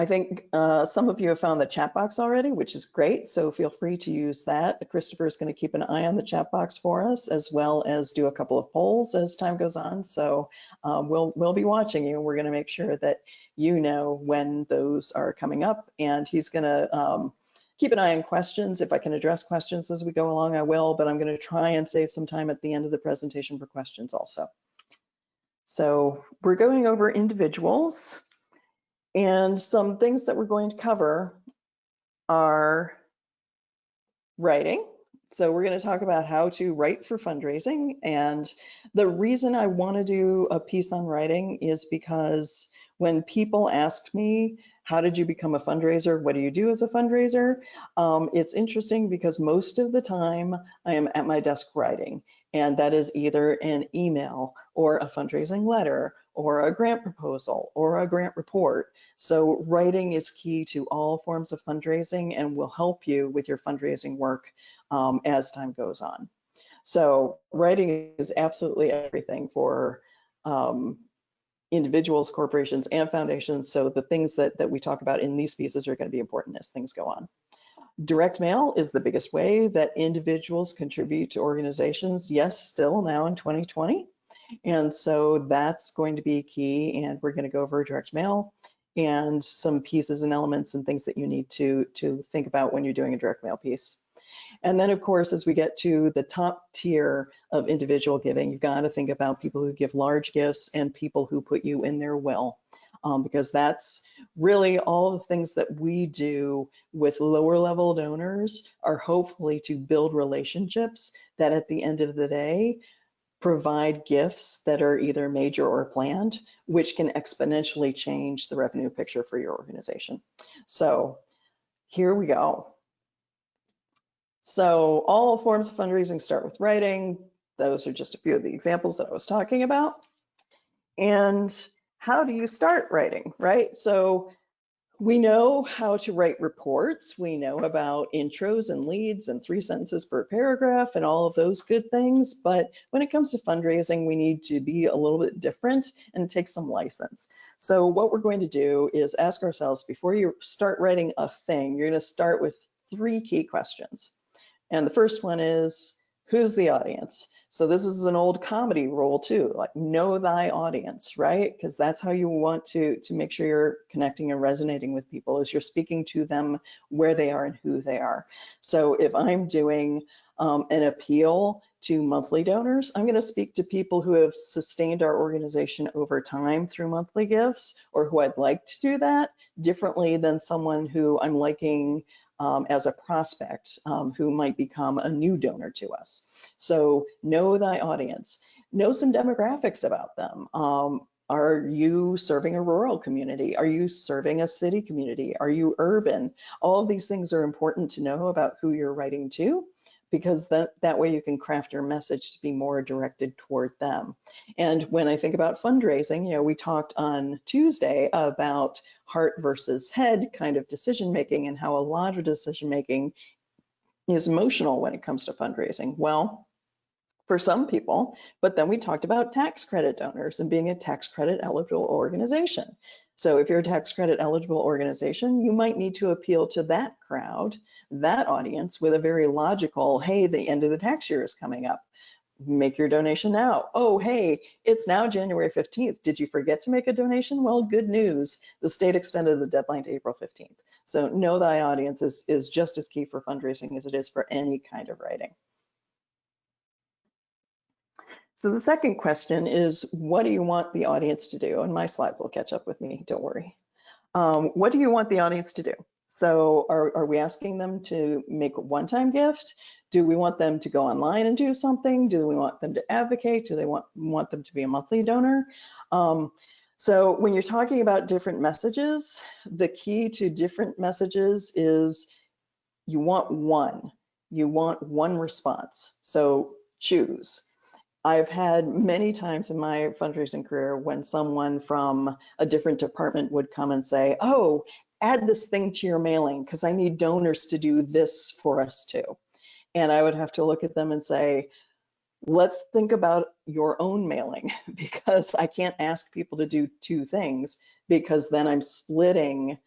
I think some of you have found the chat box already, which is great. So feel free to use that. Christopher is going to keep an eye on the chat box for us, as well as do a couple of polls as time goes on. So we'll be watching you. We're going to make sure that you know when those are coming up. And he's going to keep an eye on questions. If I can address questions as we go along, I will. But I'm going to try and save some time at the end of the presentation for questions also. So we're going over individuals. And some things that we're going to cover are writing. So we're going to talk about how to write for fundraising. And the reason I want to do a piece on writing is because when people ask me, how did you become a fundraiser? What do you do as a fundraiser? It's interesting because most of the time I am at my desk writing, and that is either an email or a fundraising letter or a grant proposal or a grant report. So writing is key to all forms of fundraising and will help you with your fundraising work as time goes on. So writing is absolutely everything for individuals, corporations, and foundations. So the things that we talk about in these pieces are going to be important as things go on. Direct mail is the biggest way that individuals contribute to organizations. Yes, still now in 2020. And so that's going to be key. And we're going to go over direct mail and some pieces and elements and things that you need to think about when you're doing a direct mail piece. And then, of course, as we get to the top tier of individual giving, you've got to think about people who give large gifts and people who put you in their will. Because that's really all the things that we do with lower level donors are hopefully to build relationships that at the end of the day provide gifts that are either major or planned, which can exponentially change the revenue picture for your organization. So here we go. So all forms of fundraising start with writing. Those are just a few of the examples that I was talking about. And how do you start writing, right? So we know how to write reports. We know about intros and leads and 3 sentences per paragraph and all of those good things. But when it comes to fundraising, we need to be a little bit different and take some license. So what we're going to do is ask ourselves, before you start writing a thing, you're going to start with 3 key questions. And the first one is, who's the audience? So this is an old comedy rule too, like know thy audience, right? Because that's how you want to make sure you're connecting and resonating with people, is you're speaking to them where they are and who they are. So if I'm doing an appeal to monthly donors, I'm going to speak to people who have sustained our organization over time through monthly gifts, or who I'd like to do that differently than someone who I'm liking as a prospect who might become a new donor to us. So know thy audience, know some demographics about them. Are you serving a rural community? Are you serving a city community? Are you urban? All of these things are important to know about who you're writing to, because that way you can craft your message to be more directed toward them. And when I think about fundraising, you know, we talked on Tuesday about heart versus head kind of decision making, and how a lot of decision making is emotional when it comes to fundraising. Well, for some people, but then we talked about tax credit donors and being a tax credit eligible organization. So if you're a tax credit eligible organization, you might need to appeal to that crowd, that audience, with a very logical, hey, the end of the tax year is coming up. Make your donation now. Oh, hey, it's now January 15th. Did you forget to make a donation? Well, good news. The state extended the deadline to April 15th. So know thy audience is just as key for fundraising as it is for any kind of writing. So the second question is, what do you want the audience to do? And my slides will catch up with me, don't worry. What do you want the audience to do? So are we asking them to make a one-time gift? Do we want them to go online and do something? Do we want them to advocate? Do they want them to be a monthly donor? So when you're talking about different messages, the key to different messages is you want one response. So choose. I've had many times in my fundraising career when someone from a different department would come and say, oh, add this thing to your mailing because I need donors to do this for us too. And I would have to look at them and say, let's think about your own mailing, because I can't ask people to do 2 things, because then I'm splitting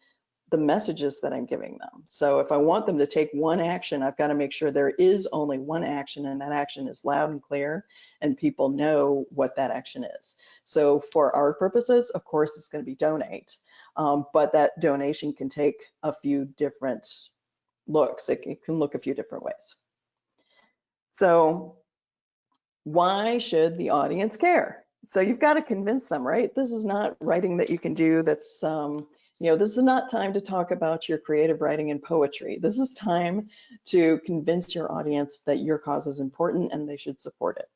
the messages that I'm giving them. So if I want them to take one action, I've got to make sure there is only one action, and that action is loud and clear and people know what that action is. So for our purposes, of course, it's going to be donate, but that donation can take a few different looks. It can look a few different ways. So why should the audience care? So you've got to convince them, right? This is not writing that you can do that's, this is not time to talk about your creative writing and poetry. This is time to convince your audience that your cause is important and they should support it.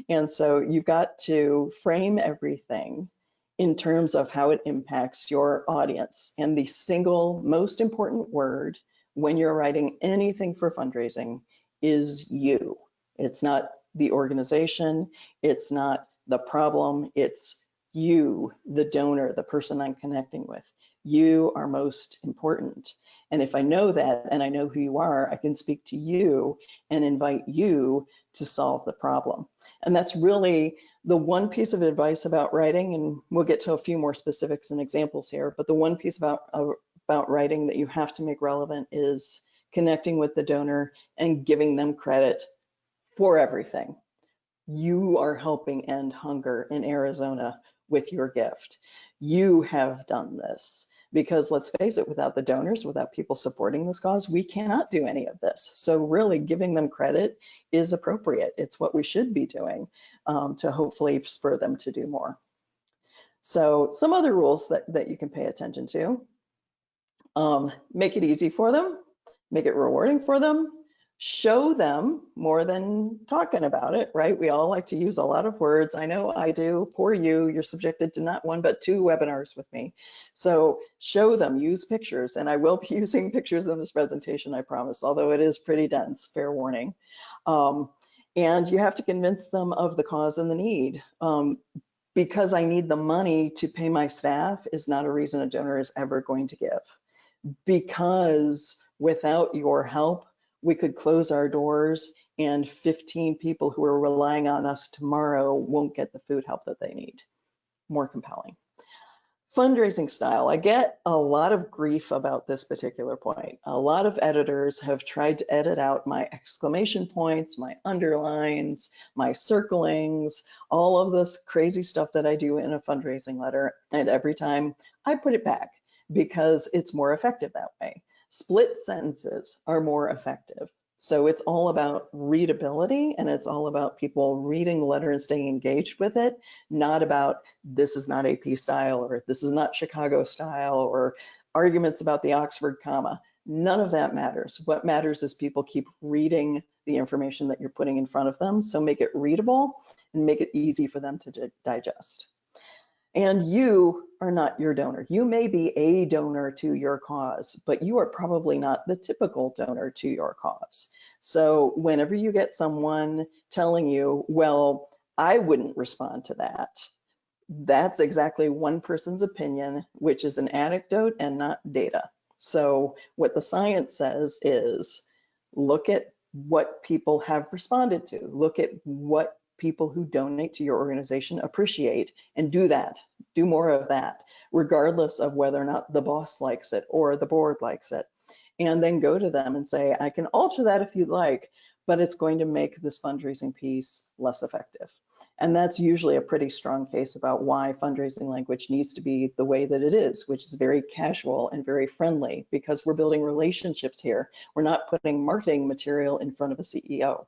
And so you've got to frame everything in terms of how it impacts your audience. And the single most important word when you're writing anything for fundraising is you. It's not the organization, it's not the problem, it's you, the donor, the person I'm connecting with. You are most important. And if I know that and I know who you are, I can speak to you and invite you to solve the problem. And that's really the one piece of advice about writing, and we'll get to a few more specifics and examples here, but the one piece about writing that you have to make relevant is connecting with the donor and giving them credit for everything. You are helping end hunger in Arizona with your gift. You have done this. Because let's face it, without the donors, without people supporting this cause, we cannot do any of this. So really giving them credit is appropriate. It's what we should be doing to hopefully spur them to do more. So some other rules that you can pay attention to. Make it easy for them, make it rewarding for them, show them more than talking about it, right? We all like to use a lot of words. I know I do. Poor you, you're subjected to not one, but 2 webinars with me. So show them, use pictures, and I will be using pictures in this presentation, I promise, although it is pretty dense, fair warning. And you have to convince them of the cause and the need. Because I need the money to pay my staff is not a reason a donor is ever going to give. Because without your help, we could close our doors and 15 people who are relying on us tomorrow won't get the food help that they need. More compelling. Fundraising style. I get a lot of grief about this particular point. A lot of editors have tried to edit out my exclamation points, my underlines, my circlings, all of this crazy stuff that I do in a fundraising letter. And every time I put it back because it's more effective that way. Split sentences are more effective. So it's all about readability, and it's all about people reading the letter and staying engaged with it, not about this is not AP style or this is not Chicago style or arguments about the Oxford comma. None of that matters. What matters is people keep reading the information that you're putting in front of them. So make it readable and make it easy for them to digest. And you are not your donor. You may be a donor to your cause, but you are probably not the typical donor to your cause. So whenever you get someone telling you, well, I wouldn't respond to that, that's exactly one person's opinion, which is an anecdote and not data. So what the science says is look at what people have responded to, look at what people who donate to your organization appreciate, and do that, do more of that, regardless of whether or not the boss likes it or the board likes it. And then go to them and say, I can alter that if you'd like, but it's going to make this fundraising piece less effective. And that's usually a pretty strong case about why fundraising language needs to be the way that it is, which is very casual and very friendly, because we're building relationships here. We're not putting marketing material in front of a CEO.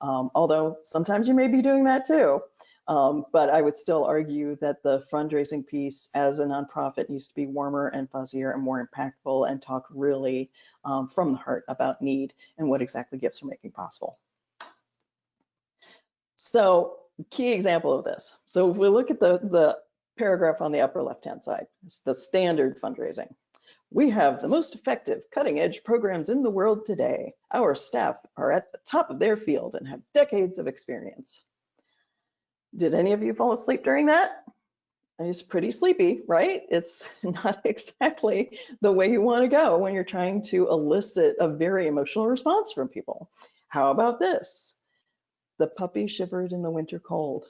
Although sometimes you may be doing that too. But I would still argue that the fundraising piece as a nonprofit needs to be warmer and fuzzier and more impactful and talk really from the heart about need and what exactly gifts are making possible. So key example of this. So if we look at the paragraph on the upper left-hand side, it's the standard fundraising. We have the most effective cutting-edge programs in the world today. Our staff are at the top of their field and have decades of experience. Did any of you fall asleep during that? It's pretty sleepy, right? It's not exactly the way you want to go when you're trying to elicit a very emotional response from people. How about this? The puppy shivered in the winter cold.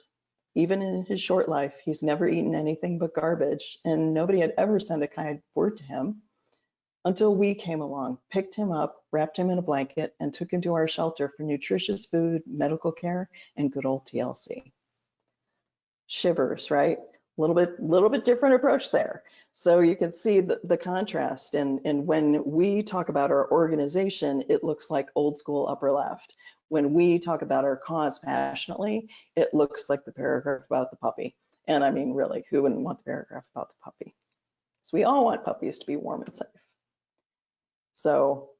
Even in his short life, he's never eaten anything but garbage, and nobody had ever sent a kind word to him. until we came along, picked him up, wrapped him in a blanket, and took him to our shelter for nutritious food, medical care, and good old TLC. Shivers, right? Little bit different approach there. So you can see the contrast. And when we talk about our organization, it looks like old school upper left. When we talk about our cause passionately, it looks like the paragraph about the puppy. And I mean, really, who wouldn't want the paragraph about the puppy? So we all want puppies to be warm and safe. So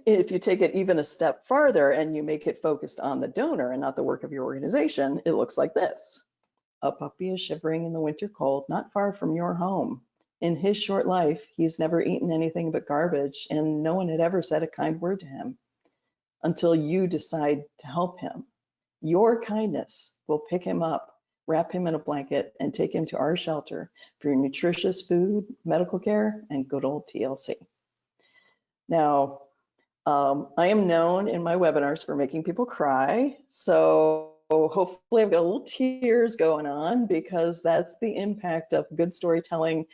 if you take it even a step farther and you make it focused on the donor and not the work of your organization, it looks like this. A puppy is shivering in the winter cold, not far from your home. In his short life, he's never eaten anything but garbage, and no one had ever said a kind word to him until you decide to help him. Your kindness will pick him up, wrap him in a blanket, and take him to our shelter for nutritious food, medical care, and good old TLC. Now, I am known in my webinars for making people cry, so hopefully I've got a little tears going on because that's the impact of good storytelling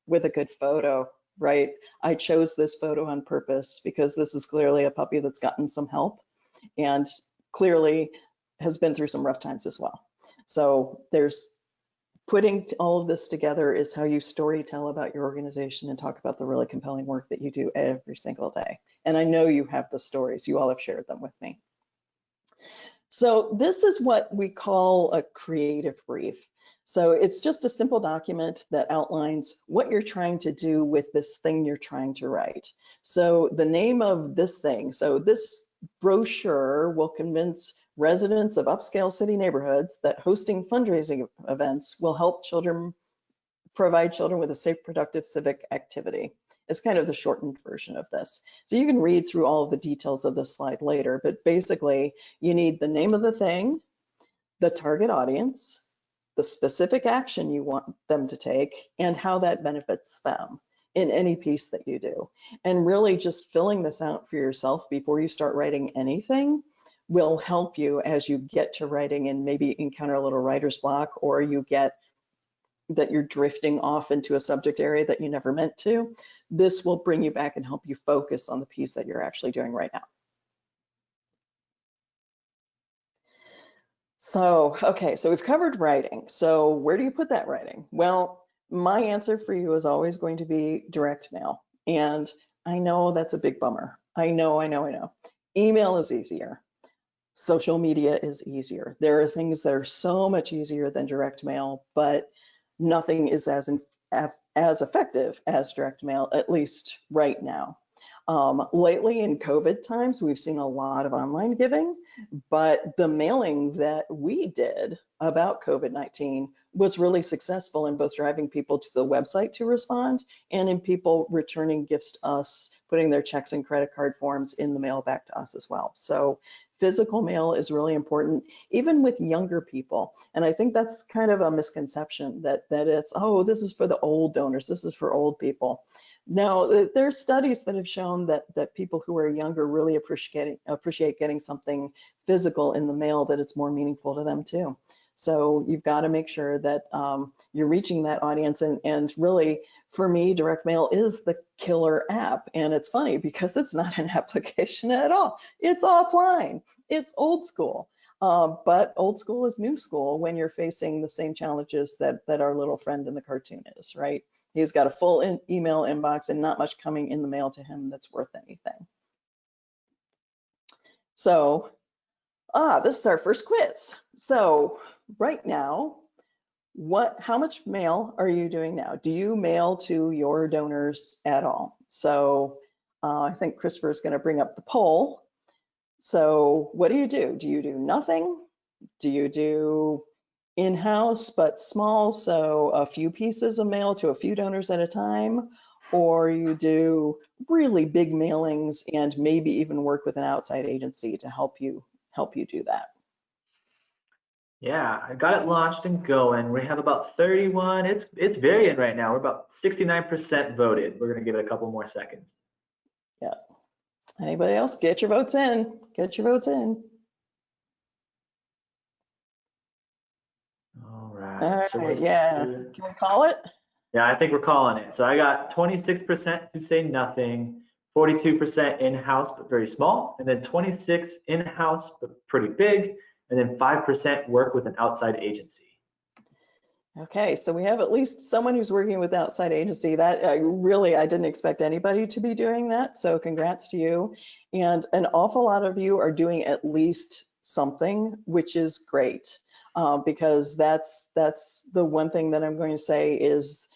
with a good photo, right? I chose this photo on purpose because this is clearly a puppy that's gotten some help and clearly has been through some rough times as well. So there's putting all of this together is how you story tell about your organization and talk about the really compelling work that you do every single day. And I know you have the stories, you all have shared them with me. So this is what we call a creative brief. So it's just a simple document that outlines what you're trying to do with this thing you're trying to write. So the name of this thing, so this brochure will convince residents of upscale city neighborhoods that hosting fundraising events will help provide children with a safe, productive civic activity. It's kind of the shortened version of this. So you can read through all of the details of this slide later, but basically you need the name of the thing, the target audience, the specific action you want them to take, and how that benefits them in any piece that you do. And really just filling this out for yourself before you start writing anything will help you as you get to writing and maybe encounter a little writer's block, or you get that you're drifting off into a subject area that you never meant to. This will bring you back and help you focus on the piece that you're actually doing right now. So, okay, so we've covered writing. So where do you put that writing? Well, my answer for you is always going to be direct mail. And I know that's a big bummer. I know. Email is easier. Social media is easier. There are things that are so much easier than direct mail, but nothing is as effective as direct mail, at least right now. Lately in COVID times, we've seen a lot of online giving, but the mailing that we did about COVID-19 was really successful in both driving people to the website to respond and in people returning gifts to us, putting their checks and credit card forms in the mail back to us as well. So physical mail is really important, even with younger people. And I think that's kind of a misconception that it's, oh, this is for the old donors, this is for old people. Now, there's studies that have shown that people who are younger really appreciate getting something physical in the mail, that it's more meaningful to them too. So you've got to make sure that you're reaching that audience. And really, for me, direct mail is the killer app. And it's funny because it's not an application at all. It's offline. It's old school. But old school is new school when you're facing the same challenges that our little friend in the cartoon is, right? He's got a full email inbox and not much coming in the mail to him that's worth anything. So, this is our first quiz. So right now, how much mail are you doing now? Do you mail to your donors at all? So I think Christopher is going to bring up the poll. So what do? Do you do nothing? Do you do in-house but small, so a few pieces of mail to a few donors at a time? Or you do really big mailings and maybe even work with an outside agency to help you do that? Yeah, I got it launched and going. We have about 31. It's varying right now. We're about 69% voted. We're gonna give it a couple more seconds. Yeah. Anybody else? Get your votes in. Get your votes in. All right. All So right. Yeah. Can we call it? Yeah, I think we're calling it. So I got 26% who say nothing, 42% in-house but very small, and then 26 in-house but pretty big, and then 5% work with an outside agency. Okay, so we have at least someone who's working with outside agency. That I didn't expect anybody to be doing that. So congrats to you. And an awful lot of you are doing at least something, which is great. Because that's the one thing that I'm going to say is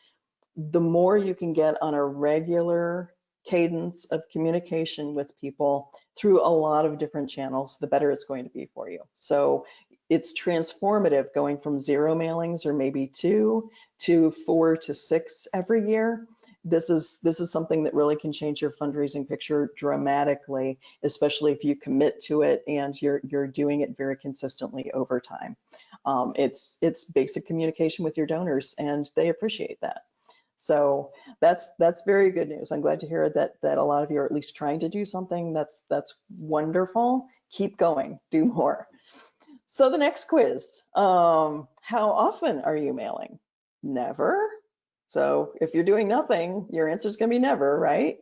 the more you can get on a regular cadence of communication with people through a lot of different channels, the better it's going to be for you. So it's transformative going from 0 mailings or maybe 2 to 4 to 6 every year. This is something that really can change your fundraising picture dramatically, especially if you commit to it and you're doing it very consistently over time. It's basic communication with your donors, and they appreciate that. So that's very good news. I'm glad to hear that a lot of you are at least trying to do something. That's wonderful. Keep going, do more. So the next quiz, how often are you mailing? Never. So if you're doing nothing, your answer is going to be never, right?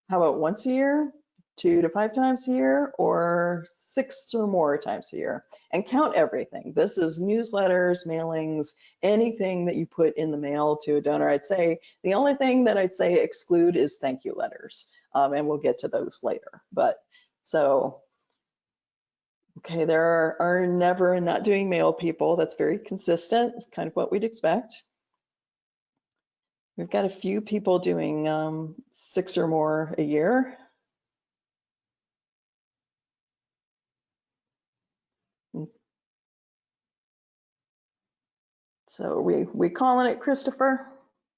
How about once a year, 2 to 5 times a year, or 6 or more times a year? And count everything. This is newsletters, mailings, anything that you put in the mail to a donor. I'd say the only thing that I'd say exclude is thank you letters, and we'll get to those later. But so, okay, there are never and not doing mail people. That's very consistent, kind of what we'd expect. We've got a few people doing 6 or more a year. So we calling it, Christopher?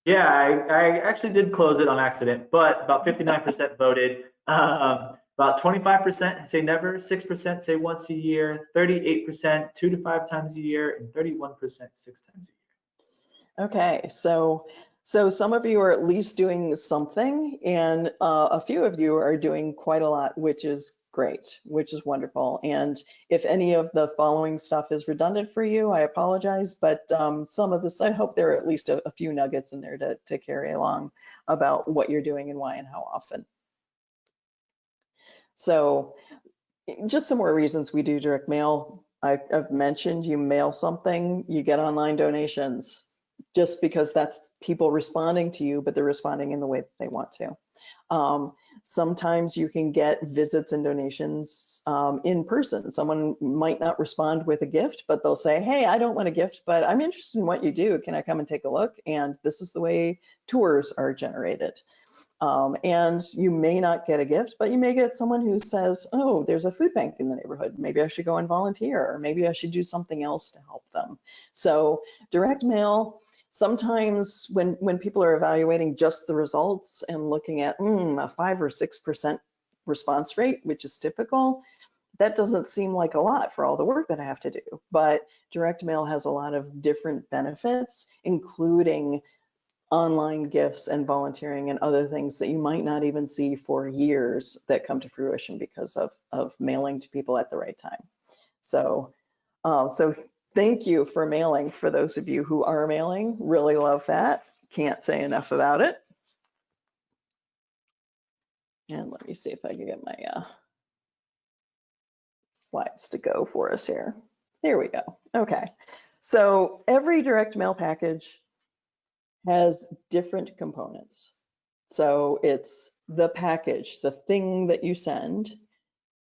Yeah, I actually did close it on accident, but about 59% voted. About 25% say never, 6% say once a year, 38% 2 to 5 times a year, and 31% 6 times a year. Okay, so some of you are at least doing something, and a few of you are doing quite a lot, which is great, which is wonderful. And if any of the following stuff is redundant for you, I apologize, but some of this, I hope there are at least a few nuggets in there to carry along about what you're doing and why and how often. So just some more reasons we do direct mail. I've mentioned you mail something, you get online donations, just because that's people responding to you, but they're responding in the way that they want to. Sometimes you can get visits and donations in person. Someone might not respond with a gift, but they'll say, hey, I don't want a gift, but I'm interested in what you do. Can I come and take a look? And this is the way tours are generated. And you may not get a gift, but you may get someone who says, oh, there's a food bank in the neighborhood. Maybe I should go and volunteer, or maybe I should do something else to help them. So direct mail, sometimes when people are evaluating just the results and looking at a 5 or 6% response rate, which is typical, that doesn't seem like a lot for all the work that I have to do. But direct mail has a lot of different benefits, including online gifts and volunteering and other things that you might not even see for years that come to fruition because of mailing to people at the right time. So, so thank you for mailing. For those of you who are mailing, really love that. Can't say enough about it. And let me see if I can get my slides to go for us here. There we go. Okay. So every direct mail package has different components. So it's the package, the thing that you send,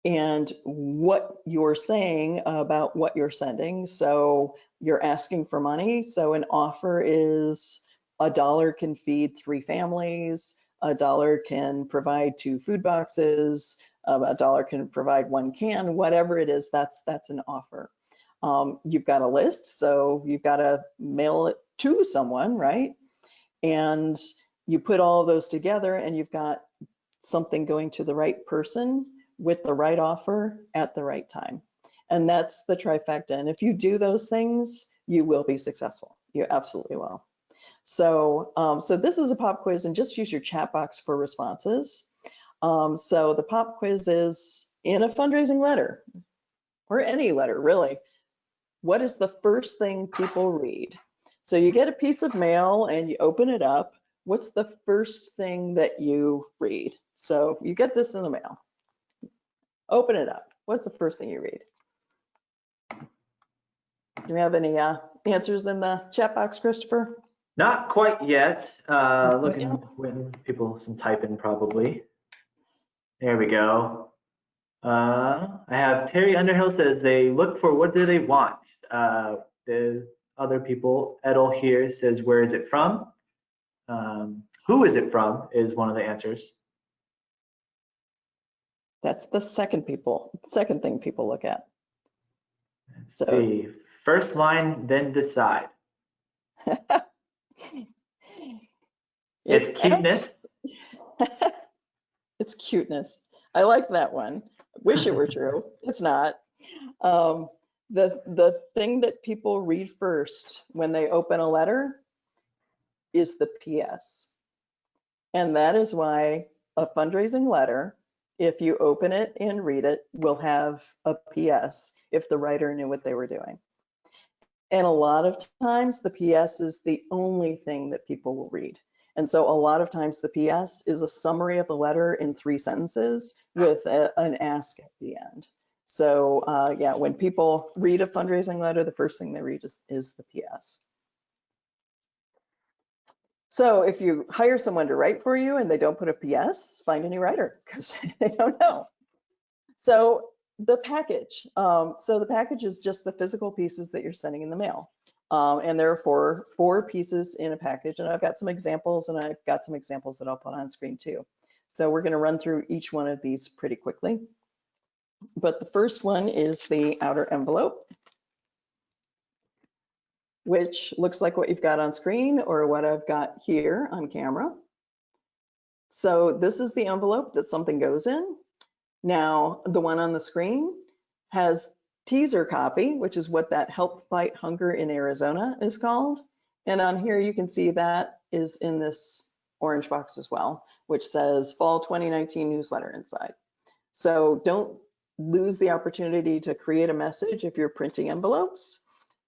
and what you're saying about what you're sending. So you're asking for money. So an offer is $1 can feed 3 families, $1 can provide 2 food boxes, $1 can provide 1 can, whatever it is, that's an offer. You've got a list, so you've got to mail it to someone, right? And you put all of those together and you've got something going to the right person with the right offer at the right time. And that's the trifecta. And if you do those things, you will be successful. You absolutely will. So, so this is a pop quiz, and just use your chat box for responses. So the pop quiz is, in a fundraising letter, or any letter really, what is the first thing people read? So you get a piece of mail and you open it up. What's the first thing that you read? So you get this in the mail. Open it up. What's the first thing you read? Do we have any answers in the chat box, Christopher? Not quite yet. Looking, Yeah. waiting for people some typing probably. There we go. I have Terry Underhill says they look for what do they want. The other people, Edel here says where is it from? Who is it from is one of the answers. That's the second thing people look at. Let's So see. First line, then decide. It's cuteness. It's cuteness. I like that one. Wish it were true. It's not. The thing that people read first when they open a letter is the PS. And that is why a fundraising letter, if you open it and read it, will have a PS if the writer knew what they were doing. And a lot of times the PS is the only thing that people will read. And so a lot of times the PS is a summary of the letter in 3 sentences with an ask at the end. So yeah, when people read a fundraising letter, the first thing they read is the PS. So if you hire someone to write for you and they don't put a PS, find a new writer because they don't know. So the package. So the package is just the physical pieces that you're sending in the mail. And there are four pieces in a package. And I've got some examples that I'll put on screen too. So we're going to run through each one of these pretty quickly. But the first one is the outer envelope, which looks like what you've got on screen or what I've got here on camera. So this is the envelope that something goes in. Now, the one on the screen has teaser copy, which is what that Help Fight Hunger in Arizona is called. And on here, you can see that is in this orange box as well, which says Fall 2019 newsletter inside. So don't lose the opportunity to create a message if you're printing envelopes,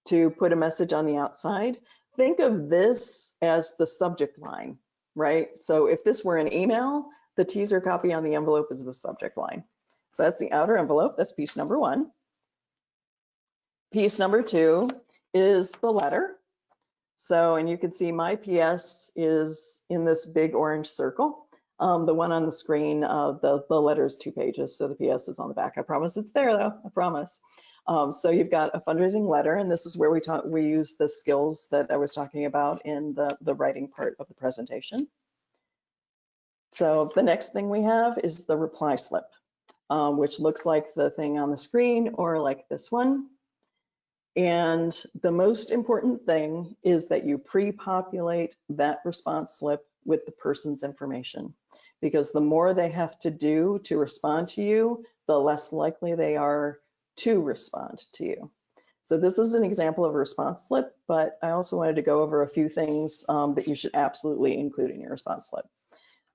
to put a message on the outside. Think of this as the subject line, right? So if this were an email, the teaser copy on the envelope is the subject line. So that's the outer envelope. That's piece number 1. Piece number 2 is the letter. So, and you can see my PS is in this big orange circle. The one on the screen, the letter is 2 pages, so the PS is on the back. I promise it's there though, I promise. So you've got a fundraising letter, and this is where we use the skills that I was talking about in the writing part of the presentation. So the next thing we have is the reply slip, which looks like the thing on the screen or like this one. And the most important thing is that you pre-populate that response slip with the person's information, because the more they have to do to respond to you, the less likely they are to respond to you. So this is an example of a response slip, but I also wanted to go over a few things that you should absolutely include in your response slip.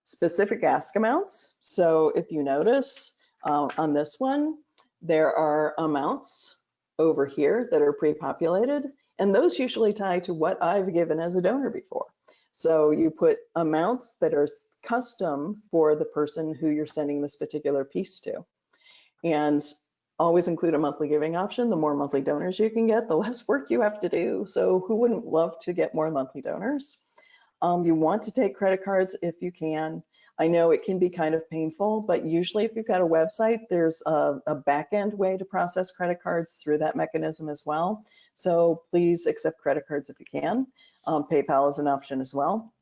Specific ask amounts. So if you notice on this one, there are amounts over here that are pre-populated, and those usually tie to what I've given as a donor before. So you put amounts that are custom for the person who you're sending this particular piece to. And always include a monthly giving option. The more monthly donors you can get, the less work you have to do. So who wouldn't love to get more monthly donors? You want to take credit cards if you can. I know it can be kind of painful, but usually if you've got a website, there's a back-end way to process credit cards through that mechanism as well. So please accept credit cards if you can. PayPal is an option as well.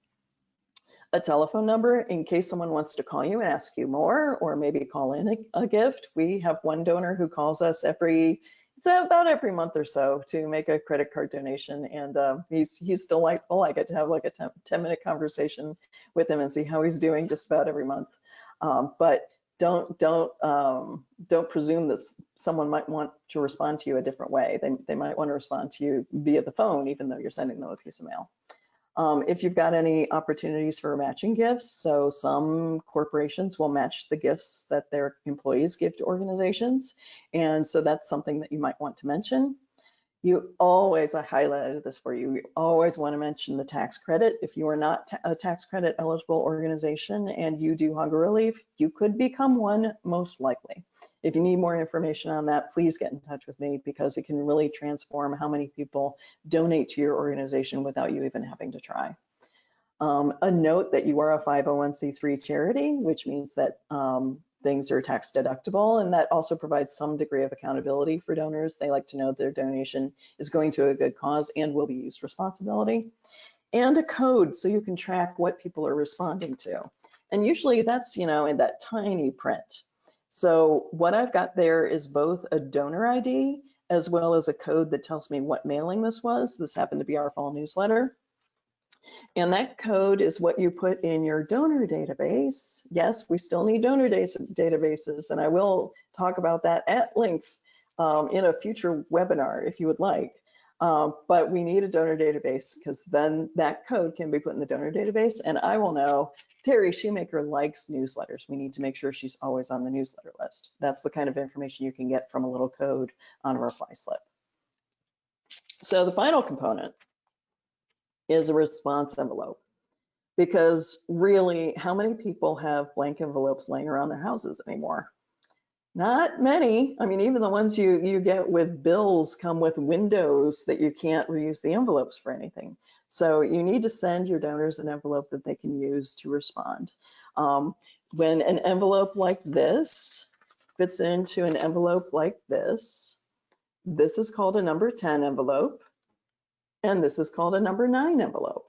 A telephone number in case someone wants to call you and ask you more, or maybe call in a gift. We have one donor who calls us about every month or so to make a credit card donation, and he's delightful. I get to have like a 10-minute conversation with him and see how he's doing just about every month. But don't presume that someone might want to respond to you a different way. They might want to respond to you via the phone, even though you're sending them a piece of mail. If you've got any opportunities for matching gifts, so some corporations will match the gifts that their employees give to organizations, and so that's something that you might want to mention. You always, I highlighted this for you, you always want to mention the tax credit. If you are not a tax credit eligible organization and you do hunger relief, you could become one most likely. If you need more information on that, please get in touch with me because it can really transform how many people donate to your organization without you even having to try. A note that you are a 501c3 charity, which means that things are tax deductible, and that also provides some degree of accountability for donors. They like to know their donation is going to a good cause and will be used responsibly. And a code so you can track what people are responding to. And usually that's, in that tiny print. So what I've got there is both a donor ID as well as a code that tells me what mailing this was. This happened to be our fall newsletter. And that code is what you put in your donor database. Yes, we still need donor databases, and I will talk about that at length in a future webinar if you would like. But we need a donor database because then that code can be put in the donor database, and I will know, Terry Shoemaker likes newsletters. We need to make sure she's always on the newsletter list. That's the kind of information you can get from a little code on a reply slip. So the final component is a response envelope. Because really, how many people have blank envelopes laying around their houses anymore? Not many. I mean, even the ones you get with bills come with windows that you can't reuse the envelopes for anything. So you need to send your donors an envelope that they can use to respond. When an envelope like this fits into an envelope like this is called a number 10 envelope, and this is called a number 9 envelope.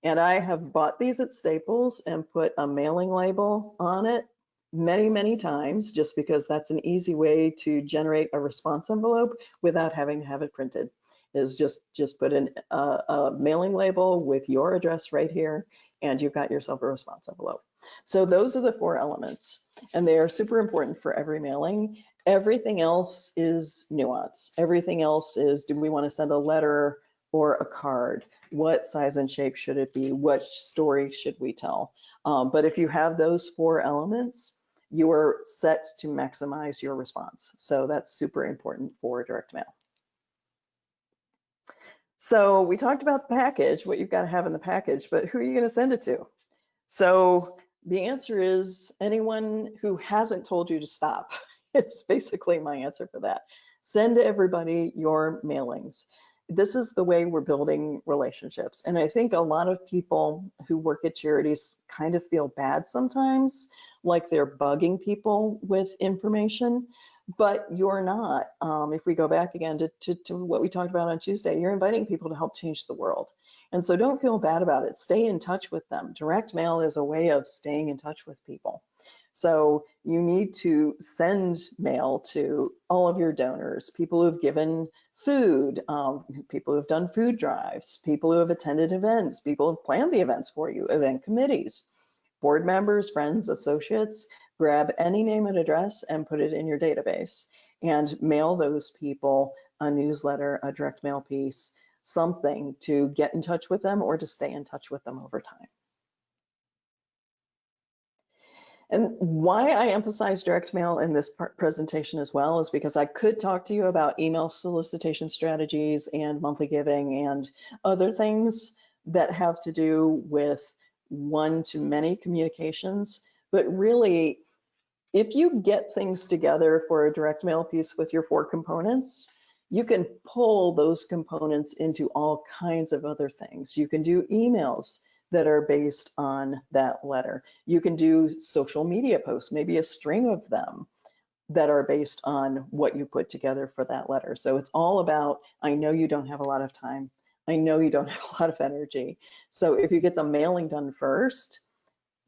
And I have bought these at Staples and put a mailing label on it many, many times, just because that's an easy way to generate a response envelope without having to have it printed. Is just put in a mailing label with your address right here, and you've got yourself a response envelope. So those are the 4 elements, and they are super important for every mailing. Everything else is nuance. Everything else is, do we want to send a letter or a card? What size and shape should it be? What story should we tell? But if you have those 4 elements, you are set to maximize your response. So that's super important for direct mail. So we talked about the package, what you've got to have in the package, but who are you going to send it to? So the answer is anyone who hasn't told you to stop. It's basically my answer for that. Send to everybody your mailings. This is the way we're building relationships. And I think a lot of people who work at charities kind of feel bad sometimes, like they're bugging people with information, but you're not. If we go back again to what we talked about on Tuesday, you're inviting people to help change the world. And so don't feel bad about it. Stay in touch with them. Direct mail is a way of staying in touch with people. So you need to send mail to all of your donors, people who've given food, people who've done food drives, people who have attended events, people who've planned the events for you, event committees, board members, friends, associates. Grab any name and address and put it in your database and mail those people a newsletter, a direct mail piece, something to get in touch with them or to stay in touch with them over time. And why I emphasize direct mail in this presentation as well is because I could talk to you about email solicitation strategies and monthly giving and other things that have to do with one-to-many communications. But really, if you get things together for a direct mail piece with your 4 components, you can pull those components into all kinds of other things. You can do emails that are based on that letter. You can do social media posts, maybe a string of them that are based on what you put together for that letter. So it's all about, I know you don't have a lot of time. I know you don't have a lot of energy. So if you get the mailing done first,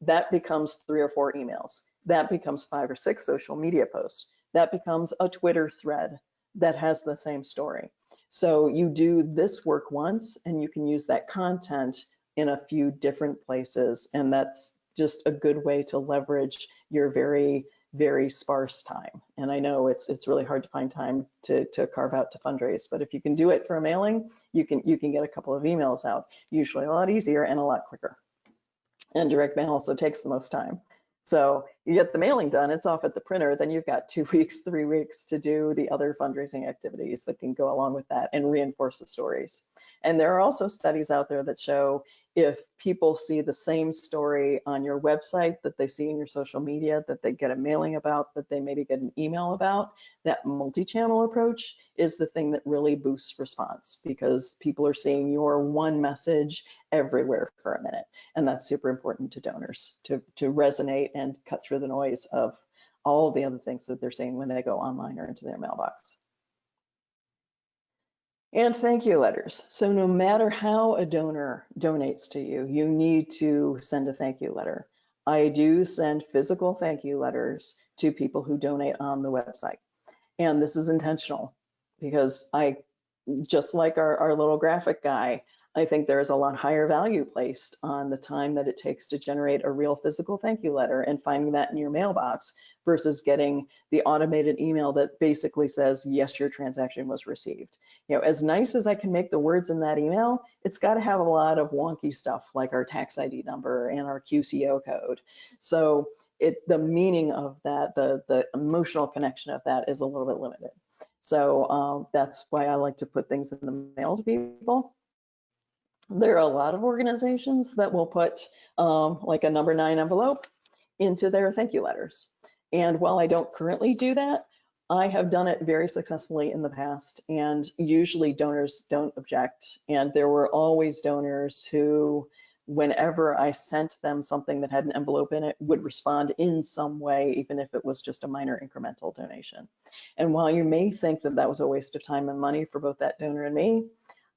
that becomes 3 or 4 emails. That becomes 5 or 6 social media posts. That becomes a Twitter thread that has the same story. So you do this work once and you can use that content in a few different places. And that's just a good way to leverage your very, very sparse time. And I know it's really hard to find time to carve out to fundraise, but if you can do it for a mailing, you can get a couple of emails out, usually a lot easier and a lot quicker. And direct mail also takes the most time. So you get the mailing done, it's off at the printer, then you've got 2 weeks, 3 weeks to do the other fundraising activities that can go along with that and reinforce the stories. And there are also studies out there that show if people see the same story on your website that they see in your social media, that they get a mailing about, that they maybe get an email about, that multi-channel approach is the thing that really boosts response, because people are seeing your one message everywhere for a minute. And that's super important to donors to resonate and cut through the noise of all the other things that they're seeing when they go online or into their mailbox. And thank you letters. So no matter how a donor donates to you, you need to send a thank you letter. I do send physical thank you letters to people who donate on the website. And this is intentional because just like our little graphic guy, I think there is a lot higher value placed on the time that it takes to generate a real physical thank you letter and finding that in your mailbox versus getting the automated email that basically says, yes, your transaction was received. You know, as nice as I can make the words in that email, it's got to have a lot of wonky stuff like our tax ID number and our QCO code. So the meaning of that, the emotional connection of that is a little bit limited. So that's why I like to put things in the mail to people. There are a lot of organizations that will put like a number 9 envelope into their thank you letters. And while I don't currently do that, I have done it very successfully in the past, and usually donors don't object. And there were always donors who, whenever I sent them something that had an envelope in it, would respond in some way, even if it was just a minor incremental donation. And while you may think that that was a waste of time and money for both that donor and me,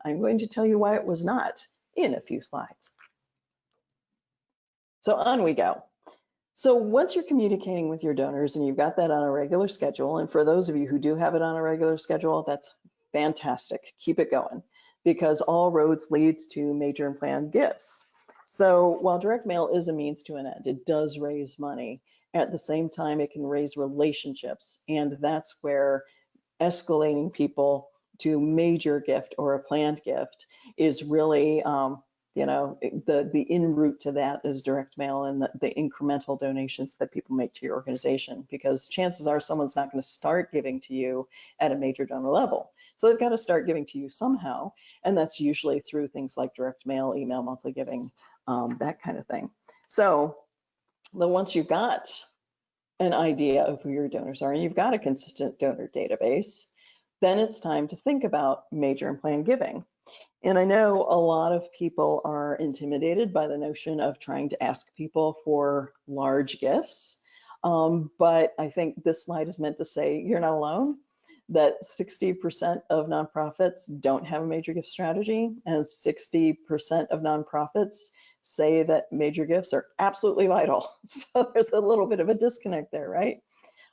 I'm going to tell you why it was not in a few slides. So on we go. So once you're communicating with your donors and you've got that on a regular schedule, and for those of you who do have it on a regular schedule, that's fantastic. Keep it going, because all roads lead to major and planned gifts. So while direct mail is a means to an end, it does raise money. At the same time, it can raise relationships, and that's where escalating people to major gift or a planned gift is really, you know, the en route to that is direct mail and the incremental donations that people make to your organization, because chances are someone's not going to start giving to you at a major donor level. So they've got to start giving to you somehow, and that's usually through things like direct mail, email, monthly giving, that kind of thing. So then once you've got an idea of who your donors are and you've got a consistent donor database, then it's time to think about major and planned giving. And I know a lot of people are intimidated by the notion of trying to ask people for large gifts. But I think this slide is meant to say you're not alone, that 60% of nonprofits don't have a major gift strategy, and 60% of nonprofits say that major gifts are absolutely vital. So there's a little bit of a disconnect there, right?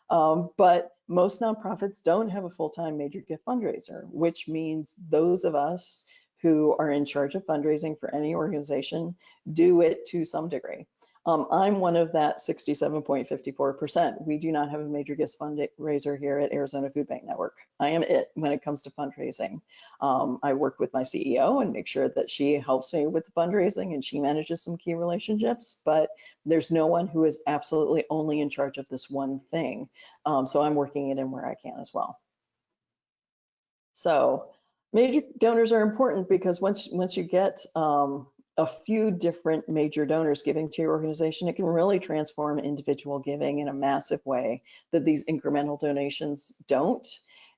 But most nonprofits don't have a full-time major gift fundraiser, which means those of us who are in charge of fundraising for any organization do it to some degree. I'm one of that 67.54%. We do not have a major gifts fundraiser here at Arizona Food Bank Network. I am it when it comes to fundraising. I work with my CEO and make sure that she helps me with the fundraising and she manages some key relationships, but there's no one who is absolutely only in charge of this one thing. So I'm working it in where I can as well. So major donors are important because once you get a few different major donors giving to your organization, it can really transform individual giving in a massive way that these incremental donations don't.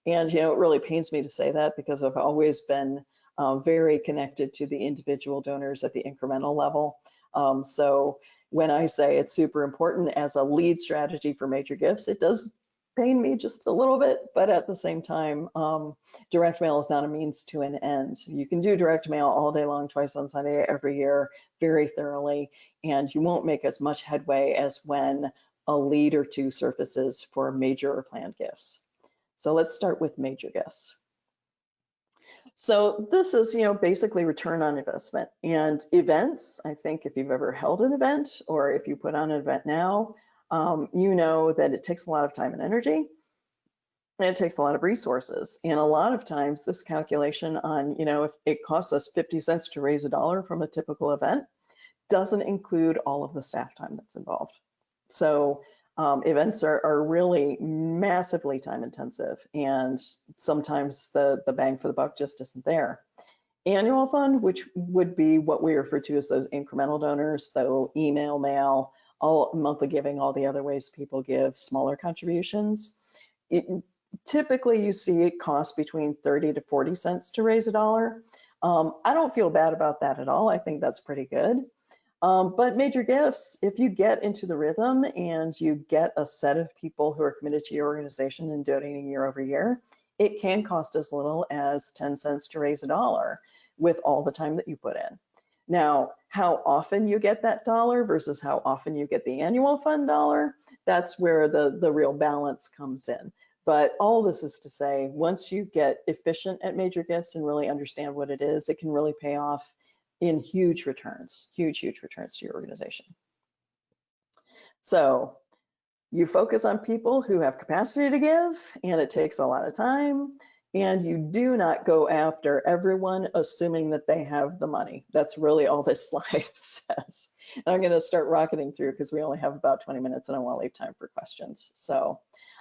And, you know, it really pains me to say that because I've always been very connected to the individual donors at the incremental level. So when I say it's super important as a lead strategy for major gifts, it does pain me just a little bit, but at the same time, direct mail is not a means to an end. You can do direct mail all day long, twice on Sunday, every year, very thoroughly, and you won't make as much headway as when a lead or two surfaces for major or planned gifts. So let's start with major gifts. So this is, you know, basically return on investment. And events, I think if you've ever held an event or if you put on an event now, you know that it takes a lot of time and energy, and it takes a lot of resources. And a lot of times this calculation on, you know, if it costs us 50 cents to raise $1 from a typical event, doesn't include all of the staff time that's involved. So events are really massively time intensive, and sometimes the bang for the buck just isn't there. Annual fund, which would be what we refer to as those incremental donors, so email, mail, all monthly giving, all the other ways people give smaller contributions. Typically you see it cost between 30 to 40 cents to raise a dollar. I don't feel bad about that at all. I think that's pretty good. But major gifts, if you get into the rhythm and you get a set of people who are committed to your organization and donating year over year, it can cost as little as 10 cents to raise a dollar with all the time that you put in. Now, how often you get that dollar versus how often you get the annual fund dollar, that's where the real balance comes in. But all this is to say, once you get efficient at major gifts and really understand what it is, it can really pay off in huge returns to your organization. So you focus on people who have capacity to give, and it takes a lot of time, and you do not go after everyone assuming that they have the money. That's really all this slide says. And I'm going to start rocketing through because we only have about 20 minutes and I want to leave time for questions. So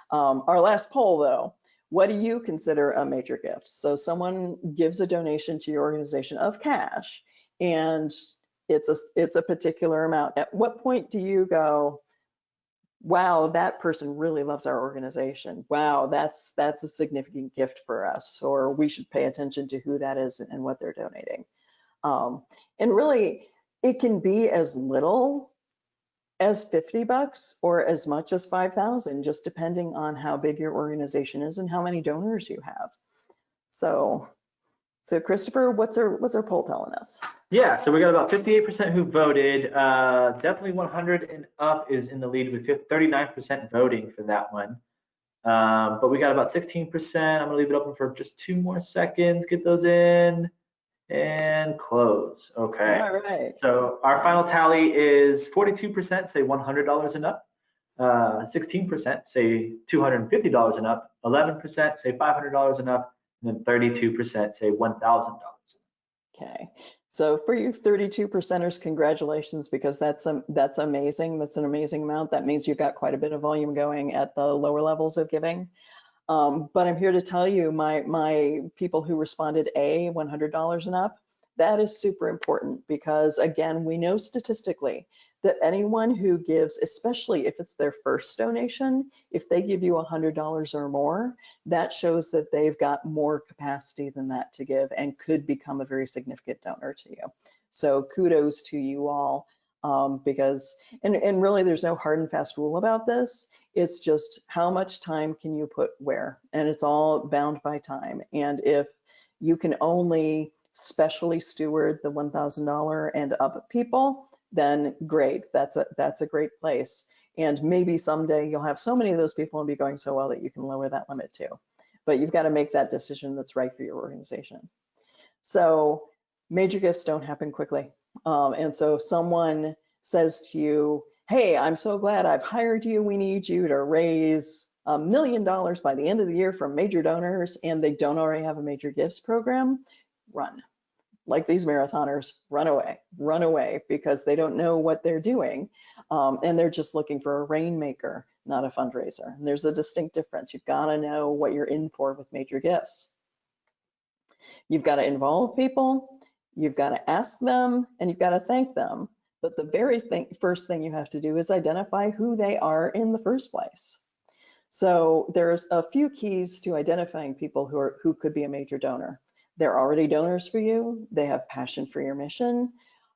our last poll though, what do you consider a major gift? So someone gives a donation to your organization of cash, and it's a particular amount. At what point do you go, wow, that person really loves our organization. Wow, that's a significant gift for us, or we should pay attention to who that is and what they're donating. And really, it can be as little as 50 bucks or as much as 5,000, just depending on how big your organization is and how many donors you have. So Christopher, what's our poll telling us? Yeah, so we got about 58% who voted. Definitely 100 and up is in the lead with 39% voting for that one. But we got about 16%. I'm gonna leave it open for just 2 more seconds. Get those in and close. Okay. All right. So our final tally is 42% say $100 and up. 16% say $250 and up. 11% say $500 and up. And then 32% say $1,000. Okay, so for you 32 percenters, congratulations, because that's amazing. That's an amazing amount. That means you've got quite a bit of volume going at the lower levels of giving. But I'm here to tell you, my people who responded $100 and up, that is super important, because again, we know statistically that anyone who gives, especially if it's their first donation, if they give you $100 or more, that shows that they've got more capacity than that to give and could become a very significant donor to you. So kudos to you all, because, and really there's no hard and fast rule about this. It's just how much time can you put where, and it's all bound by time. And if you can only specially steward the $1,000 and up people, then great, that's a great place. And maybe someday you'll have so many of those people and be going so well that you can lower that limit too. But you've got to make that decision that's right for your organization. So major gifts don't happen quickly. And so if someone says to you, hey, I'm so glad I've hired you, we need you to raise $1 million by the end of the year from major donors, and they don't already have a major gifts program, run. Like these marathoners, run away, because they don't know what they're doing. And they're just looking for a rainmaker, not a fundraiser. And there's a distinct difference. You've got to know what you're in for with major gifts. You've got to involve people, you've got to ask them, and you've got to thank them. But the very first thing you have to do is identify who they are in the first place. So there's a few keys to identifying people who could be a major donor. They're already donors for you. They have passion for your mission.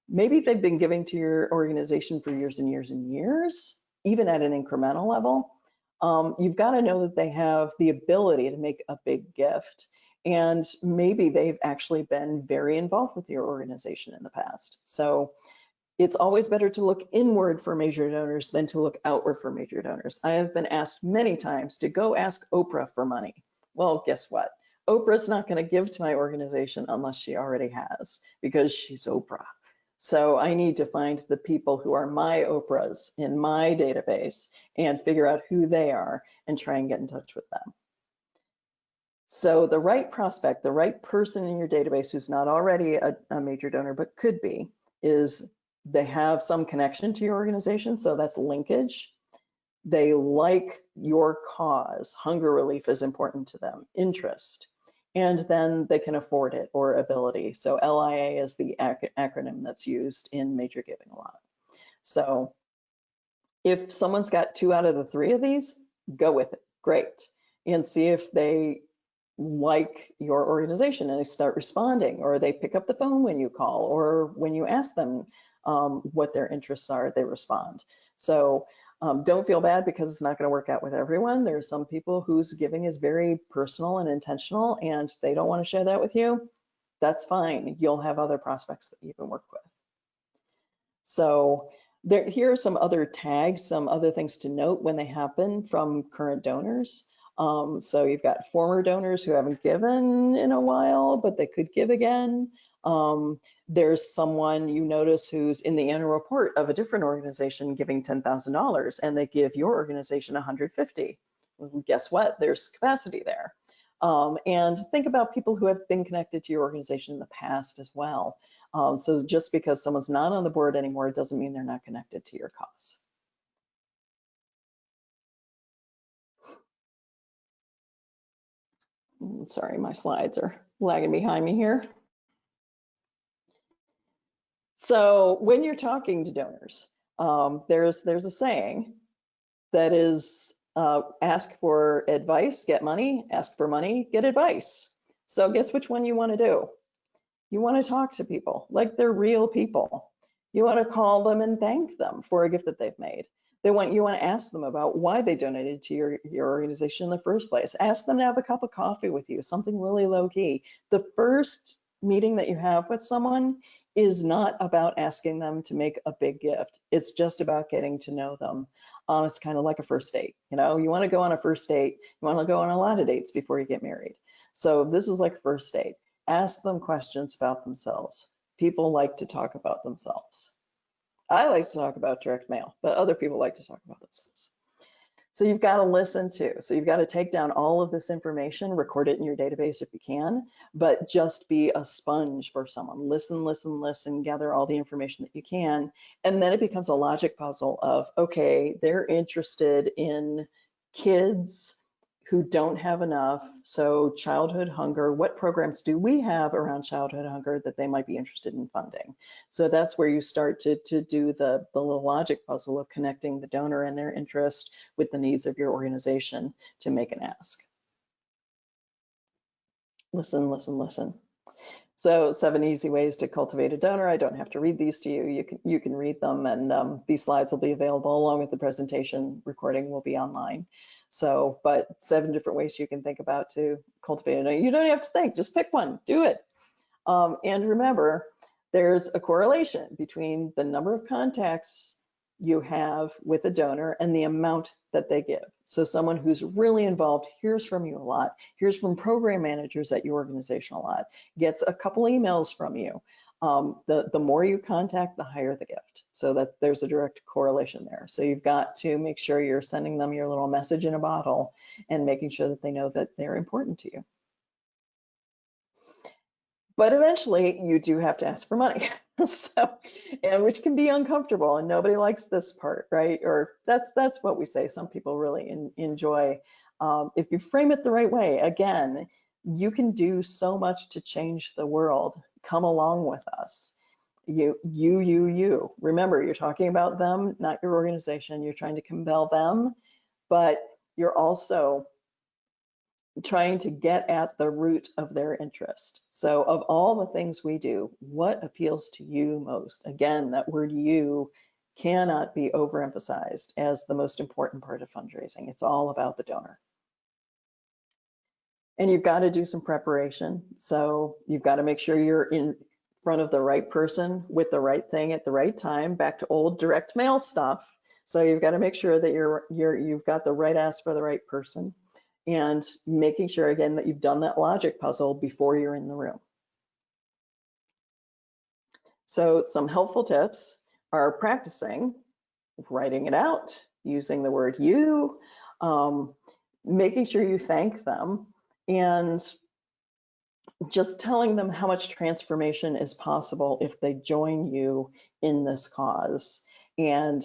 Maybe they've been giving to your organization for years and years and years, even at an incremental level. You've got to know that they have the ability to make a big gift. And maybe they've actually been very involved with your organization in the past. So it's always better to look inward for major donors than to look outward for major donors. I have been asked many times to go ask Oprah for money. Well, guess what? Oprah's not going to give to my organization unless she already has, because she's Oprah. So I need to find the people who are my Oprahs in my database and figure out who they are and try and get in touch with them. So the right prospect, the right person in your database who's not already a major donor but could be, is they have some connection to your organization. So that's linkage. they like your cause, hunger relief is important to them, interest, and then they can afford it or ability. So LIA is the acronym that's used in major giving a lot. So if someone's got 2 out of the 3 of these, go with it, great. And see if they like your organization and they start responding, or they pick up the phone when you call, or when you ask them what their interests are, they respond. So don't feel bad because it's not going to work out with everyone. There are some people whose giving is very personal and intentional and they don't want to share that with you. That's fine. You'll have other prospects that you can work with. So here are some other tags, some other things to note when they happen from current donors. So you've got former donors who haven't given in a while, but they could give again. There's someone you notice who's in the annual report of a different organization giving $10,000 and they give your organization $150,000. Well, guess what? There's capacity there. And think about people who have been connected to your organization in the past as well. So just because someone's not on the board anymore doesn't mean they're not connected to your cause. Sorry, my slides are lagging behind me here. So when you're talking to donors, there's a saying that is ask for advice, get money, ask for money, get advice. So guess which one you want to do? You want to talk to people like they're real people. You want to call them and thank them for a gift that they've made. You want to ask them about why they donated to your organization in the first place. Ask them to have a cup of coffee with you, something really low key. The first meeting that you have with someone is not about asking them to make a big gift. It's just about getting to know them. It's kind of like a first date. You know, you want to go on a first date. You want to go on a lot of dates before you get married. So this is like a first date. Ask them questions about themselves. People like to talk about themselves. I like to talk about direct mail, but other people like to talk about themselves. So you've got to listen too. So you've got to take down all of this information, record it in your database if you can, but just be a sponge for someone. Listen, listen, listen, gather all the information that you can. And then it becomes a logic puzzle of, okay, they're interested in kids who don't have enough. So childhood hunger, what programs do we have around childhood hunger that they might be interested in funding? So that's where you start to do the little logic puzzle of connecting the donor and their interest with the needs of your organization to make an ask. Listen, listen, listen. So 7 easy ways to cultivate a donor. I don't have to read these to you. You can read them, and these slides will be available along with the presentation recording will be online. So, but 7 different ways you can think about to cultivate a donor. You don't have to think, just pick one, do it. And remember, there's a correlation between the number of contacts you have with a donor and the amount that they give. So someone who's really involved hears from you a lot, hears from program managers at your organization a lot, gets a couple emails from you. The more you contact, the higher the gift. So that there's a direct correlation there. So you've got to make sure you're sending them your little message in a bottle and making sure that they know that they're important to you. But eventually you do have to ask for money. So, and which can be uncomfortable, and nobody likes this part, right? Or that's what we say. Some people really enjoy. If you frame it the right way, again, you can do so much to change the world. Come along with us. You. Remember, you're talking about them, not your organization. You're trying to compel them, but you're also trying to get at the root of their interest. So of all the things we do, what appeals to you most? Again, that word you cannot be overemphasized as the most important part of fundraising. It's all about the donor. And you've got to do some preparation. So you've got to make sure you're in front of the right person with the right thing at the right time, back to old direct mail stuff. So you've got to make sure that you've got the right ask for the right person, and making sure again that you've done that logic puzzle before you're in the room. So some helpful tips are practicing, writing it out, using the word you, making sure you thank them, and just telling them how much transformation is possible if they join you in this cause. And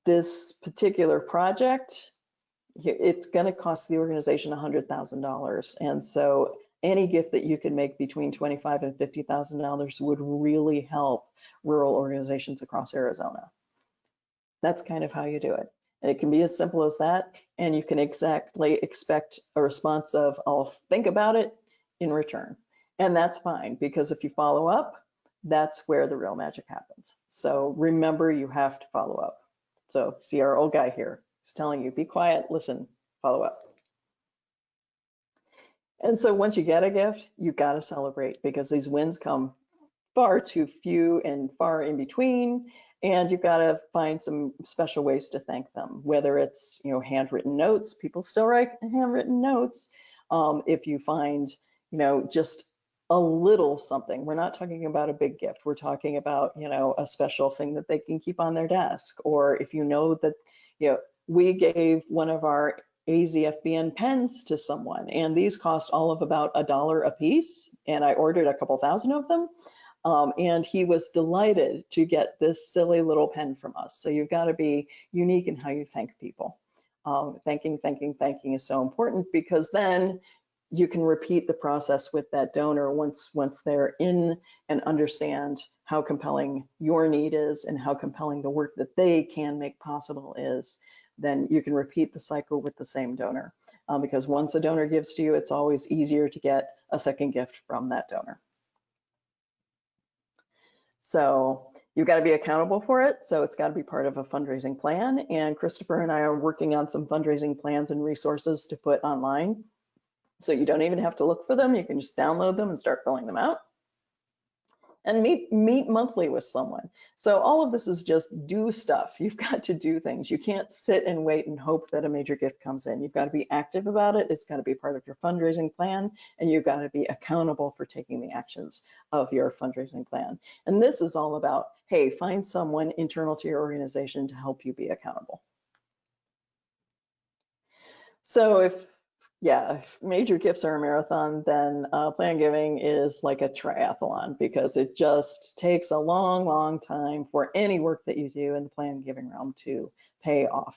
this particular project, it's going to cost the organization $100,000. And so any gift that you can make between $25,000 and $50,000 would really help rural organizations across Arizona. That's kind of how you do it. And it can be as simple as that. And you can exactly expect a response of, I'll think about it in return. And that's fine, because if you follow up, that's where the real magic happens. So remember, you have to follow up. So see our old guy here, he's telling you, be quiet, listen, follow up. And so once you get a gift, you've got to celebrate, because these wins come far too few and far in between. And you've got to find some special ways to thank them, whether it's, you know, handwritten notes. People still write handwritten notes. If you find, you know, just a little something, we're not talking about a big gift. We're talking about, you know, a special thing that they can keep on their desk. Or if you know that, you know, we gave one of our AZFBN pens to someone, and these cost all of about $1 a piece, and I ordered a couple thousand of them. And he was delighted to get this silly little pen from us. So you've got to be unique in how you thank people. Thanking is so important, because then you can repeat the process with that donor once they're in and understand how compelling your need is and how compelling the work that they can make possible is. Then you can repeat the cycle with the same donor, because once a donor gives to you, it's always easier to get a second gift from that donor. So you've got to be accountable for it. So it's got to be part of a fundraising plan. And Christopher and I are working on some fundraising plans and resources to put online. So you don't even have to look for them. You can just download them and start filling them out. And meet monthly with someone. So all of this is just do stuff. You've got to do things. You can't sit and wait and hope that a major gift comes in. You've got to be active about it. It's got to be part of your fundraising plan, and you've got to be accountable for taking the actions of your fundraising plan. And this is all about, hey, find someone internal to your organization to help you be accountable. So if major gifts are a marathon, then plan giving is like a triathlon, because it just takes a long time for any work that you do in the plan giving realm to pay off.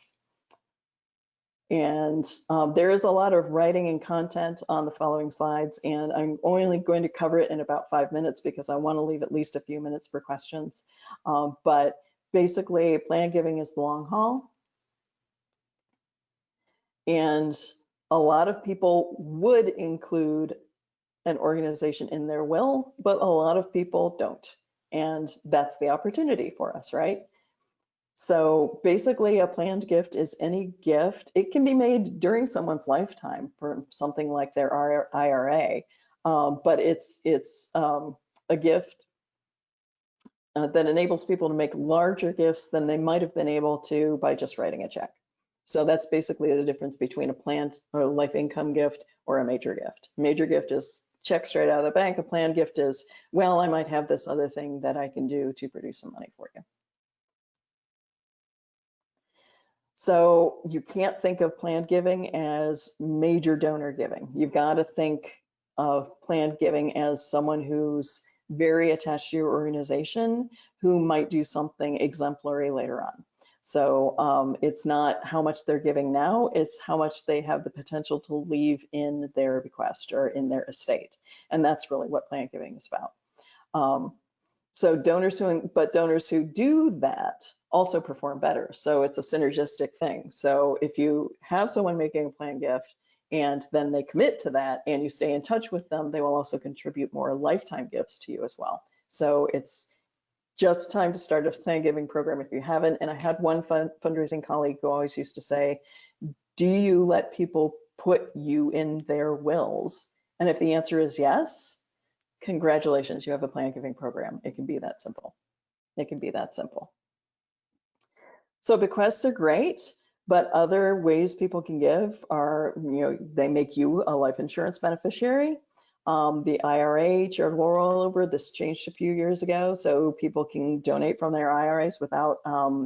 And there is a lot of writing and content on the following slides, and I'm only going to cover it in about 5 minutes because I want to leave at least a few minutes for questions. But basically, plan giving is the long haul. And a lot of people would include an organization in their will, but a lot of people don't. And that's the opportunity for us, right? So basically, a planned gift is any gift. It can be made during someone's lifetime for something like their IRA, but it's a gift that enables people to make larger gifts than they might have been able to by just writing a check. So that's basically the difference between a planned or life income gift or a major gift. Major gift is check straight out of the bank. A planned gift is, well, I might have this other thing that I can do to produce some money for you. So you can't think of planned giving as major donor giving. You've got to think of planned giving as someone who's very attached to your organization, who might do something exemplary later on. So it's not how much they're giving now, it's how much they have the potential to leave in their bequest or in their estate. And that's really what planned giving is about. So donors who do that also perform better. So it's a synergistic thing. So if you have someone making a planned gift and then they commit to that and you stay in touch with them, they will also contribute more lifetime gifts to you as well. So it's just time to start a plan giving program if you haven't. And I had one fundraising colleague who always used to say, do you let people put you in their wills? And if the answer is yes, congratulations, you have a plan giving program. It can be that simple. It can be that simple. So bequests are great, but other ways people can give are, they make you a life insurance beneficiary. The IRA charitable rollover, this changed a few years ago, so people can donate from their IRAs without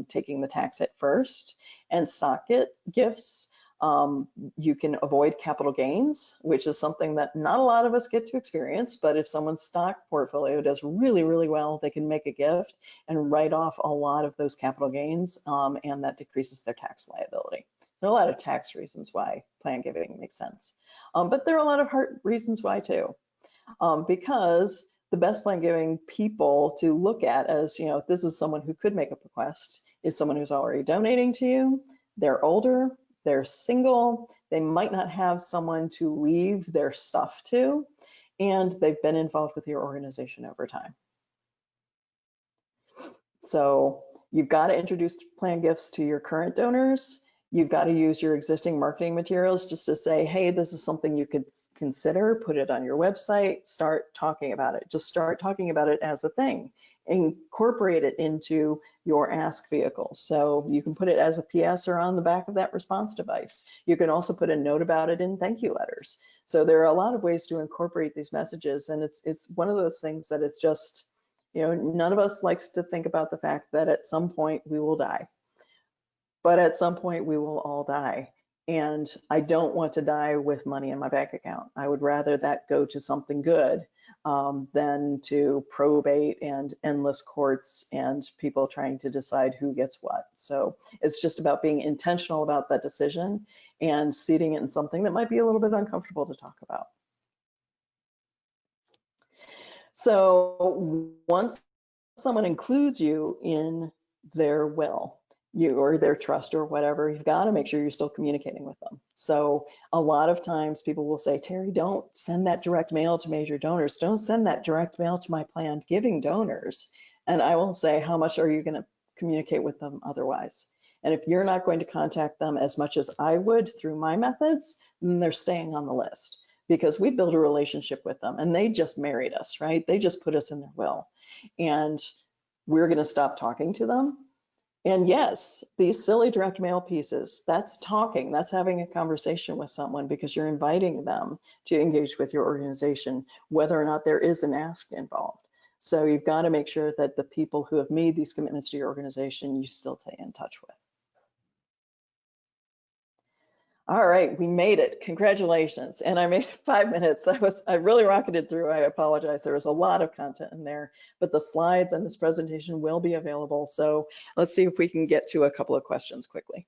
taking the tax hit first. And stock gifts, You can avoid capital gains, which is something that not a lot of us get to experience, but if someone's stock portfolio does really, really well, they can make a gift and write off a lot of those capital gains, and that decreases their tax liability. There are a lot of tax reasons why plan giving makes sense, but there are a lot of heart reasons why too, because the best plan giving people to look at as, you know, this is someone who could make a bequest, is someone who's already donating to you, they're older, they're single, they might not have someone to leave their stuff to, and they've been involved with your organization over time. So you've got to introduce plan gifts to your current donors. You've got to use your existing marketing materials just to say, hey, this is something you could consider, put it on your website, start talking about it. Just start talking about it as a thing. Incorporate it into your ask vehicle. So you can put it as a PS or on the back of that response device. You can also put a note about it in thank you letters. So there are a lot of ways to incorporate these messages, and it's one of those things that it's just, you know, none of us likes to think about the fact that at some point we will die. But at some point we will all die. And I don't want to die with money in my bank account. I would rather that go to something good than to probate and endless courts and people trying to decide who gets what. So it's just about being intentional about that decision and seating it in something that might be a little bit uncomfortable to talk about. So once someone includes you in their will, you or their trust or whatever, you've got to make sure you're still communicating with them. So a lot of times people will say, Terry, don't send that direct mail to major donors. Don't send that direct mail to my planned giving donors. And I will say, how much are you going to communicate with them otherwise? And if you're not going to contact them as much as I would through my methods, then they're staying on the list, because we built a relationship with them and they just married us, right? They just put us in their will. And we're going to stop talking to them. And yes, these silly direct mail pieces, that's talking, that's having a conversation with someone because you're inviting them to engage with your organization, whether or not there is an ask involved. So you've got to make sure that the people who have made these commitments to your organization, you still stay in touch with. All right, we made it. Congratulations. And I made it 5 minutes. I really rocketed through. I apologize. There was a lot of content in there, but the slides and this presentation will be available. So let's see if we can get to a couple of questions quickly.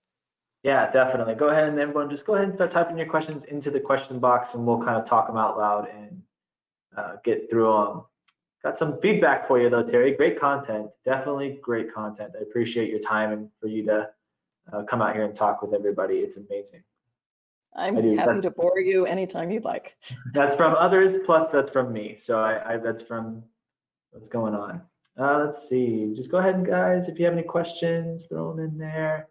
Yeah, definitely. Go ahead and everyone just go ahead and start typing your questions into the question box and we'll kind of talk them out loud and get through them. Got some feedback for you though, Terry. Great content. Definitely great content. I appreciate your time and for you to come out here and talk with everybody. It's amazing. I'm happy to bore you anytime you'd like. That's from others, plus that's from me. So that's from what's going on. Let's see. Just go ahead, guys. If you have any questions, throw them in there.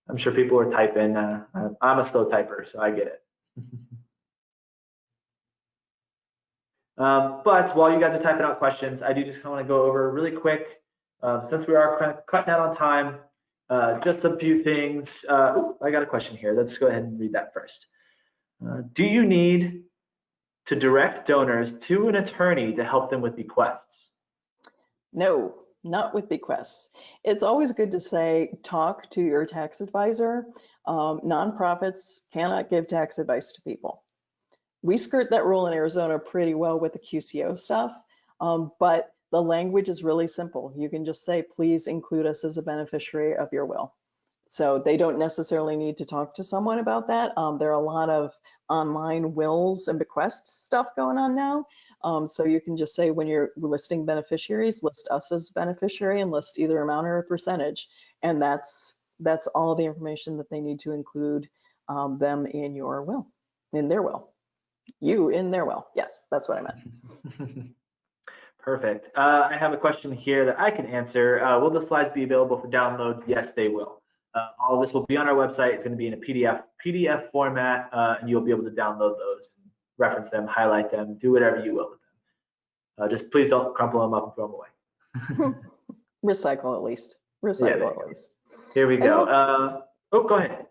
I'm sure people are typing. I'm a slow typer, so I get it. But while you guys are typing out questions, I do just want to go over really quick, since we are kind of cutting out on time, just a few things. I got a question here. Let's go ahead and read that first. Do you need to direct donors to an attorney to help them with bequests? No, not with bequests. It's always good to say, talk to your tax advisor. Nonprofits cannot give tax advice to people. We skirt that rule in Arizona pretty well with the QCO stuff, but the language is really simple. You can just say, please include us as a beneficiary of your will. So they don't necessarily need to talk to someone about that. There are a lot of online wills and bequests stuff going on now. So you can just say, when you're listing beneficiaries, list us as beneficiary and list either amount or a percentage. And that's all the information that they need to include them in your will, in their will. You in their will. Yes, that's what I meant. Perfect. I have a question here that I can answer. Will the slides be available for download? Yes, they will. All of this will be on our website. It's going to be in a PDF format, and you'll be able to download those, reference them, highlight them, do whatever you will with them. Just please don't crumple them up and throw them away. Recycle at least. Recycle at least. Here we go. Oh, go ahead.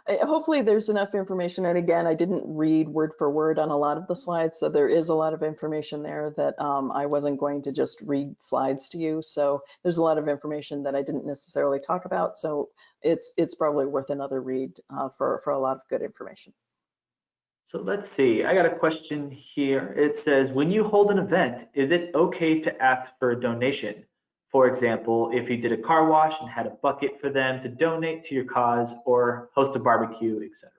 Hopefully there's enough information. And again, I didn't read word for word on a lot of the slides, so there is a lot of information there that I wasn't going to just read slides to you. So there's a lot of information that I didn't necessarily talk about. So it's probably worth another read for a lot of good information. So let's see, I got a question here. It says, when you hold an event, is it okay to ask for a donation? For example, if you did a car wash and had a bucket for them to donate to your cause, or host a barbecue, etc.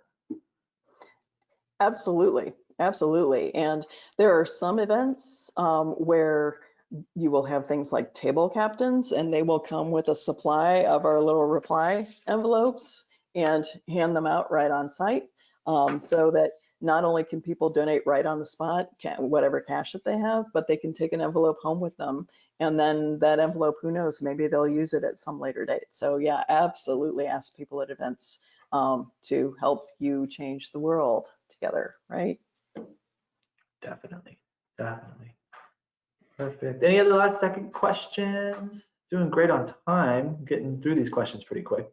Absolutely, absolutely. And there are some events where you will have things like table captains, and they will come with a supply of our little reply envelopes and hand them out right on site, so that not only can people donate right on the spot, whatever cash that they have, but they can take an envelope home with them. And then that envelope, who knows, maybe they'll use it at some later date. So yeah, absolutely ask people at events to help you change the world together, right? Definitely, definitely. Perfect. Any other last second questions? Doing great on time, getting through these questions pretty quick.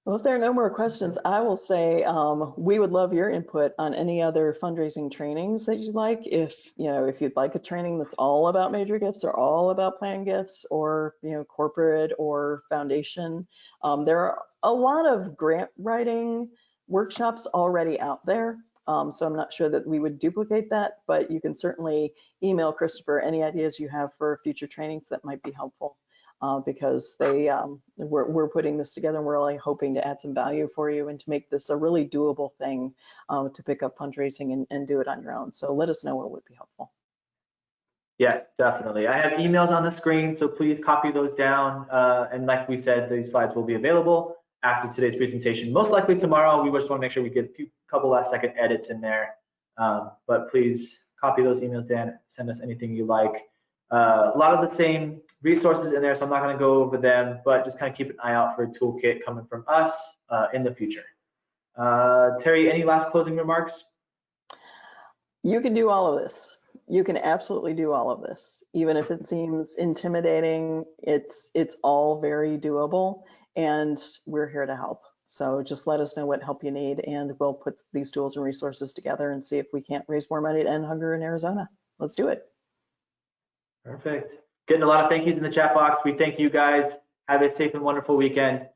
Well, if there are no more questions, I will say we would love your input on any other fundraising trainings that you'd like. If you'd like a training that's all about major gifts or all about planned gifts, or corporate or foundation, there are a lot of grant writing workshops already out there. So I'm not sure that we would duplicate that, but you can certainly email Christopher any ideas you have for future trainings that might be helpful. Because we're putting this together, and we're really hoping to add some value for you and to make this a really doable thing to pick up fundraising and do it on your own. So let us know what would be helpful. Yes, definitely. I have emails on the screen, so please copy those down. And like we said, these slides will be available after today's presentation. Most likely tomorrow. We just want to make sure we get a couple last second edits in there. But please copy those emails down. Send us anything you like. A lot of the same resources in there, so I'm not going to go over them, but just kind of keep an eye out for a toolkit coming from us in the future. Terry, any last closing remarks? You can do all of this. You can absolutely do all of this. Even if it seems intimidating, it's all very doable, and we're here to help. So just let us know what help you need, and we'll put these tools and resources together and see if we can't raise more money to end hunger in Arizona. Let's do it. Perfect. Getting a lot of thank yous in the chat box. We thank you guys. Have a safe and wonderful weekend.